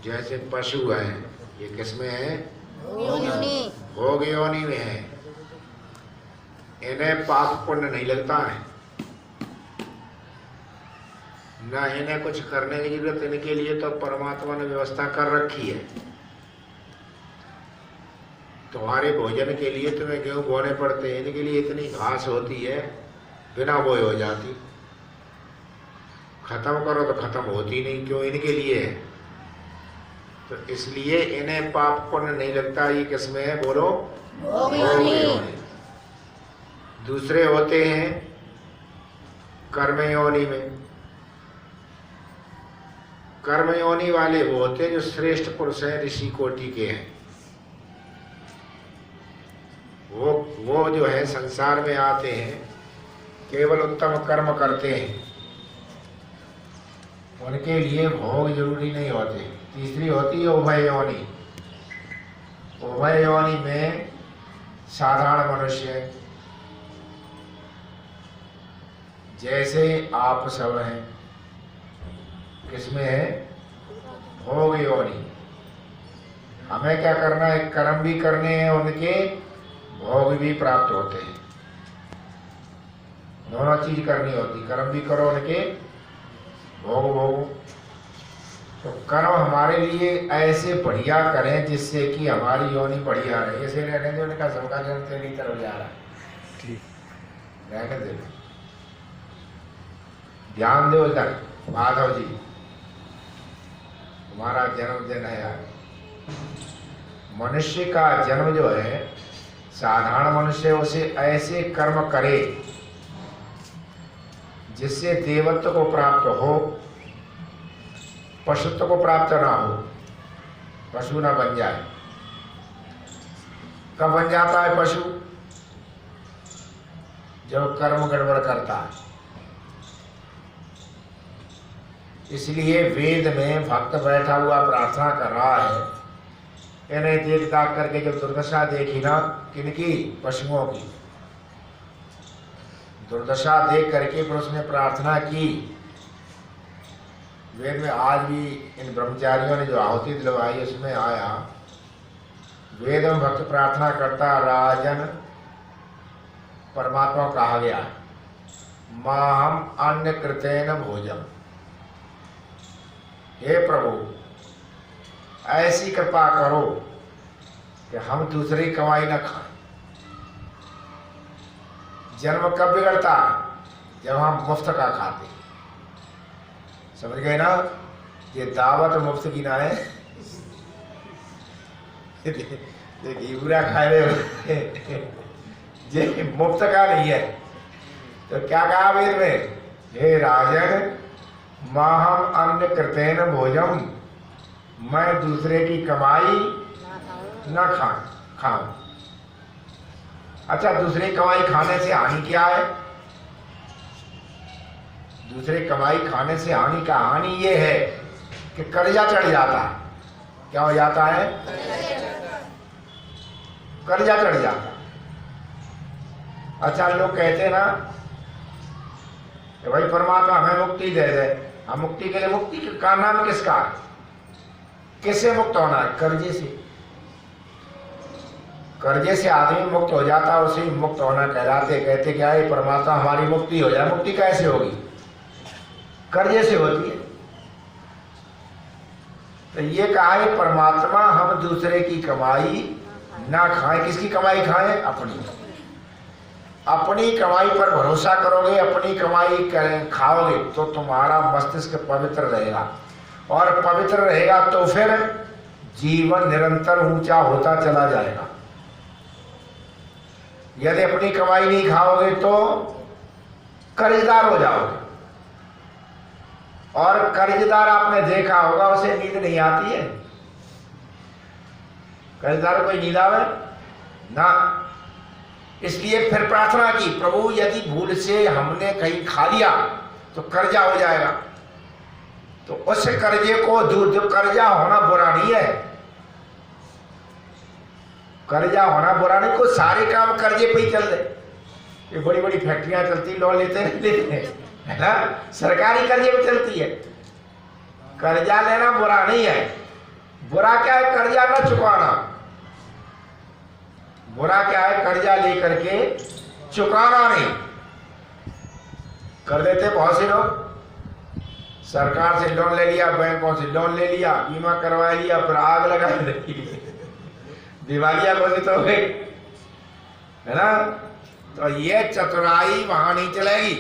जैसे पशु है, ये किसमें है? भोग योनि में है। इन्हें पाप पुण्य नहीं लगता है, ना इन्हें कुछ करने की जरूरत। इनके लिए तो परमात्मा ने व्यवस्था कर रखी है। तुम्हारे भोजन के लिए तुम्हें गेहूं बोने पड़ते हैं, इनके लिए इतनी घास होती है, बिना बोए हो जाती। खत्म करो तो खत्म होती नहीं, क्यों? इनके लिए है। तो इसलिए इन्हें पाप पुण्य नहीं लगता। ये किसमें है? बोलो, भोग योनि। दूसरे होते हैं कर्म योनि में। कर्म योनि वाले वो होते हैं जो श्रेष्ठ पुरुष है, ऋषि कोटि के हैं। वो जो है संसार में आते हैं, केवल उत्तम कर्म करते हैं, उनके लिए भोग जरूरी नहीं होते। तीसरी होती है उभय योनि। उभय योनि में साधारण मनुष्य जैसे आप सब हैं, किसमें है? भोग योनि। हमें क्या करना है? कर्म भी करने हैं, उनके भोग भी प्राप्त होते हैं। दोनों चीज करनी होती, कर्म भी करो, उनके भोग भोगो। तो कर्म हमारे लिए ऐसे बढ़िया करें जिससे कि हमारी योनि बढ़िया रहे। ऐसे रहने दो, उनका सबका जन्म तेरी तरफ जा रहा है, ठीक रहने दे। ध्यान दो इधर, माधव जी, तुम्हारा जन्मदिन है यार। मनुष्य का जन्म जो है, साधारण मनुष्य उसे ऐसे कर्म करे जिससे देवत्व को प्राप्त हो, पशुत्व को प्राप्त ना हो, पशु ना बन जाए। कब बन जाता है पशु? जब कर्म गड़बड़ करता है। इसलिए वेद में भक्त बैठा हुआ प्रार्थना कर रहा है, इन्हें देख दाख करके जब दुर्दशा देखी ना, किनकी? पशुओं की दुर्दशा देख करके फिर उसने प्रार्थना की। वेद में आज भी इन ब्रह्मचारियों ने जो आहुति दिलवाई उसमें आया, वेद में भक्त प्रार्थना करता, राजन परमात्मा को कहा गया, माहम अन्न कृतेन भोजन। हे प्रभु, ऐसी कृपा करो कि हम दूसरी कमाई न खाएं। जन्म कब बिगड़ता? जब हम मुफ्त का खाते। समझ गए ना? ये दावत मुफ्त की ना है। देखिए पूरा खा रहे हो, ये मुफ्त का नहीं है। तो क्या कहा वेद में? हे राजन, माहम अन्न कृतेन भोजम, मैं दूसरे की कमाई न खाऊं। अच्छा, दूसरे की कमाई खाने से हानि क्या है? दूसरे कमाई खाने से हानि का हानि ये है कि कर्जा चढ़ जाता है। क्या हो जाता है? कर्जा चढ़ जाता। अच्छा, लोग कहते ना कि भाई परमात्मा हमें मुक्ति दे दे। हम मुक्ति के लिए, मुक्ति का नाम किसका? किससे मुक्त होना है? कर्जे से। कर्जे से आदमी मुक्त हो जाता, उसे मुक्त होना कहलाते। कहते क्या है? परमात्मा हमारी मुक्ति हो जाए। मुक्ति कैसे होगी? कर्जे से होती है। तो ये कहा है परमात्मा हम दूसरे की कमाई ना खाएं। किसकी कमाई खाएं? अपनी। अपनी कमाई पर भरोसा करोगे, अपनी कमाई खाओगे तो तुम्हारा मस्तिष्क पवित्र रहेगा, और पवित्र रहेगा तो फिर जीवन निरंतर ऊंचा होता चला जाएगा। यदि अपनी कमाई नहीं खाओगे तो कर्जदार हो जाओगे, और कर्जदार आपने देखा होगा उसे नींद नहीं आती है। कर्जदार कोई नींद आवे ना। इसलिए फिर प्रार्थना की, प्रभु यदि भूल से हमने कहीं खा लिया तो कर्जा हो जाएगा। तो उस कर्जे को दूर, जो कर्जा होना बुरा नहीं है, कर्जा होना बुरा नहीं, को सारे काम कर्जे पे ही चल रहे। ये बड़ी बड़ी फैक्ट्रियां चलती, लोन लेते है ना, सरकारी कर्जे पे चलती है। कर्जा लेना बुरा नहीं है, बुरा क्या है? कर्जा न चुकाना। बुरा क्या है? कर्जा लेकर के चुकाना नहीं। कर देते बहुत से लोग, सरकार से लोन ले लिया, बैंकों से लोन ले लिया, बीमा करवा लिया, फिर आग लगा दी, दिवालिया घोषित हो गई, है ना। तो ये चतुराई वहां नहीं चलेगी।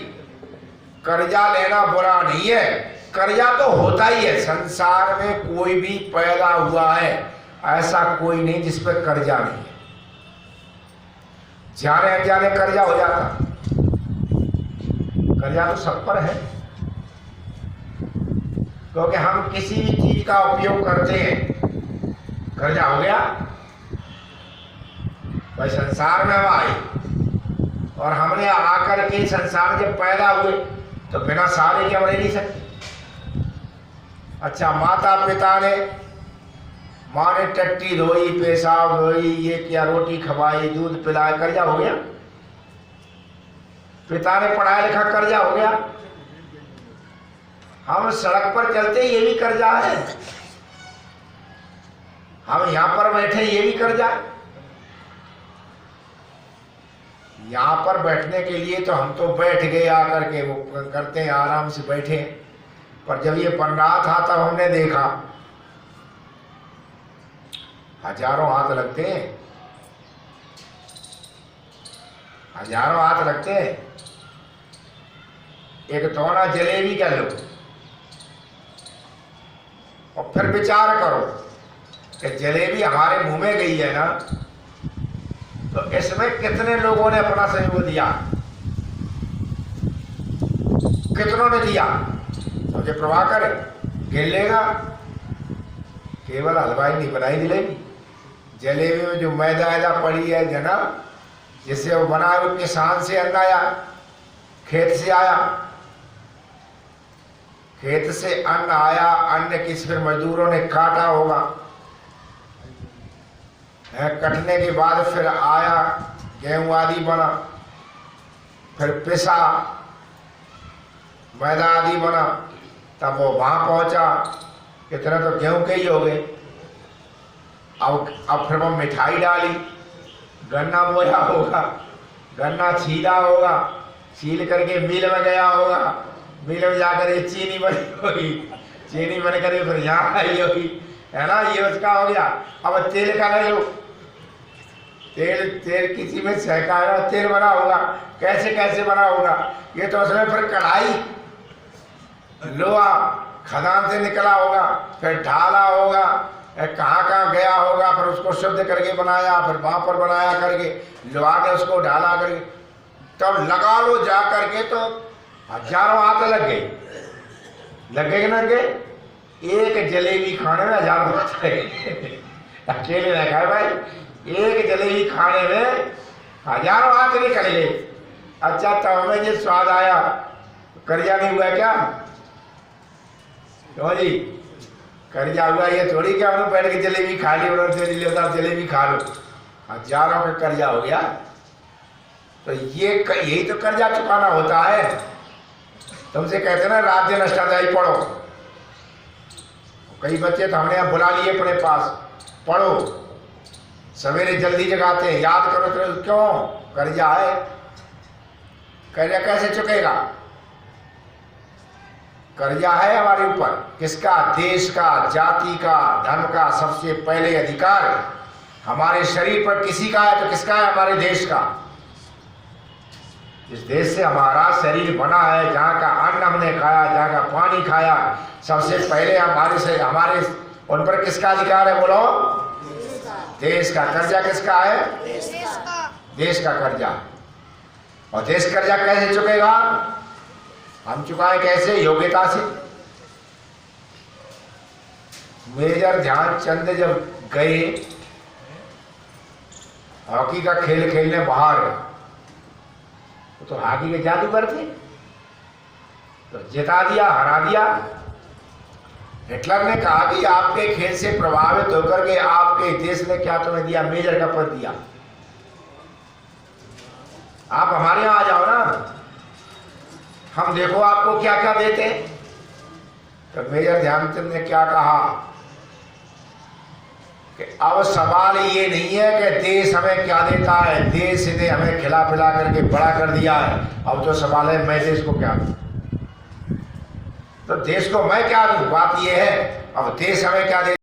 कर्जा लेना बुरा नहीं है, कर्जा तो होता ही है। संसार में कोई भी पैदा हुआ है ऐसा कोई नहीं जिस पर कर्जा नहीं है। जाने अनजाने कर्जा हो जाता, कर्जा तो सब पर है, क्योंकि हम किसी भी चीज का उपयोग करते हैं, कर्जा हो गया। भाई संसार में हम आए और हमने आकर के संसार जब पैदा हुए तो बिना सहारे के हम रह नहीं सकते। अच्छा, माता पिता ने, माँ ने टट्टी धोई, पेशाब धोई, ये किया, रोटी खवाई, दूध पिलाया, कर्जा हो गया। पिता ने पढ़ाया लिखा, कर्जा हो गया। हम सड़क पर चलते ये भी कर्जा है, हम यहां पर बैठे ये भी कर्जा है। यहां पर बैठने के लिए तो हम तो बैठ गए आकर के, वो करते हैं आराम से बैठे, पर जब ये बन रहा था तब हमने देखा हजारों हाथ लगते हैं, हजारों हाथ लगते हैं। एक दोना जलेबी कर लो और फिर विचार करो कि जलेबी हमारे मुंह में गई है ना, तो इसमें कितने लोगों ने अपना सहयोग दिया, कितनों ने दिया? मुझे प्रभाकर गिन लेगा, केवल हलवाई नहीं बनाई जलेबी। जलेबी में जो मैदा पड़ी है जना, जिससे वो बना, वो किसान से अन्न आया, खेत से आया, खेत से अन्न आया, अन्न किस फिर मजदूरों ने काटा होगा, कटने के बाद फिर आया, गेहूं आदि बना, फिर पिसा, मैदा आदि बना, तब वो वहां पहुंचा। कितने तो गेहूं के ही हो गए। अब फिर वो मिठाई डाली, गन्ना बोया होगा, गन्ना छीला होगा, छील करके मिल में गया होगा, मिल में जाकर ये चीनी बनी होगी, चीनी बन कर फिर यहाँ आई होगी, है ना, ये उसका हो गया। अब तेल का ले लो, तेल किसी में सहकाया तेल बना होगा, कैसे कैसे बना होगा, ये तो उसमें फिर कढ़ाई, लोहा खदान से निकला होगा, फिर ढाला होगा, कहाँ कहाँ गया होगा, फिर उसको शुद्ध करके बनाया, फिर वहां पर बनाया करके लोहा ने उसको ढाला करके, तब लगा लो जा करके तो हजारों हाथ लग गए, लग गए ना गए। एक जलेबी खाने में हजारों हाथ लगे। अकेले ने कहा भाई, एक जलेबी खाने में हजारों हाथ निकल गए। अच्छा, तब हमें ये स्वाद आया, कर्जा नहीं हुआ क्या? क्यों जी, कर्जा हुआ ये थोड़ी क्या हम बैठ के जलेबी खा ली, जलेबी खा लो, हजारों का कर्जा हो गया। तो ये यही तो कर्जा चुकाना होता है। तुमसे कहते ना रात दिन अष्टाध्यायी पढ़ो, कई बच्चे तो हमने यहाँ बुला लिए अपने पास, पढ़ो, सवेरे जल्दी जगाते हैं, याद करो तो क्यों? कर्जा है। कर्जा कैसे चुकेगा? कर्जा है हमारे ऊपर, किसका? देश का, जाति का, धर्म का। सबसे पहले अधिकार हमारे शरीर पर किसी का है तो किसका है? हमारे देश का। जिस देश से हमारा शरीर बना है, जहाँ का अन्न हमने खाया, जहाँ का पानी खाया, सबसे पहले हमारे से हमारे उन पर किसका अधिकार है? बोलो, देश का। कर्जा किसका है? देश का कर्जा। और देश कर्जा कैसे चुकेगा? हम चुकाए कैसे? योग्यता से। मेजर ध्यानचंद जब गए हॉकी का खेल खेलने बाहर, तो हॉकी के जादूगर थे, तो जिता दिया, हरा दिया। हिटलर ने कहा कि आपके खेल से प्रभावित होकर के आपके देश ने क्या तुम्हें दिया? मेजर का पद दिया, आप हमारे यहाँ आ जाओ ना, हम देखो आपको क्या क्या देते हैं। तो मेजर ध्यानचंद ने क्या कहा? अब सवाल ये नहीं है कि देश हमें क्या देता है, देश ने हमें खिला पिला करके बड़ा कर दिया है। अब तो सवाल है मैं देश को क्या दूं, तो देश को मैं क्या दूं। बात ये है अब देश हमें क्या दे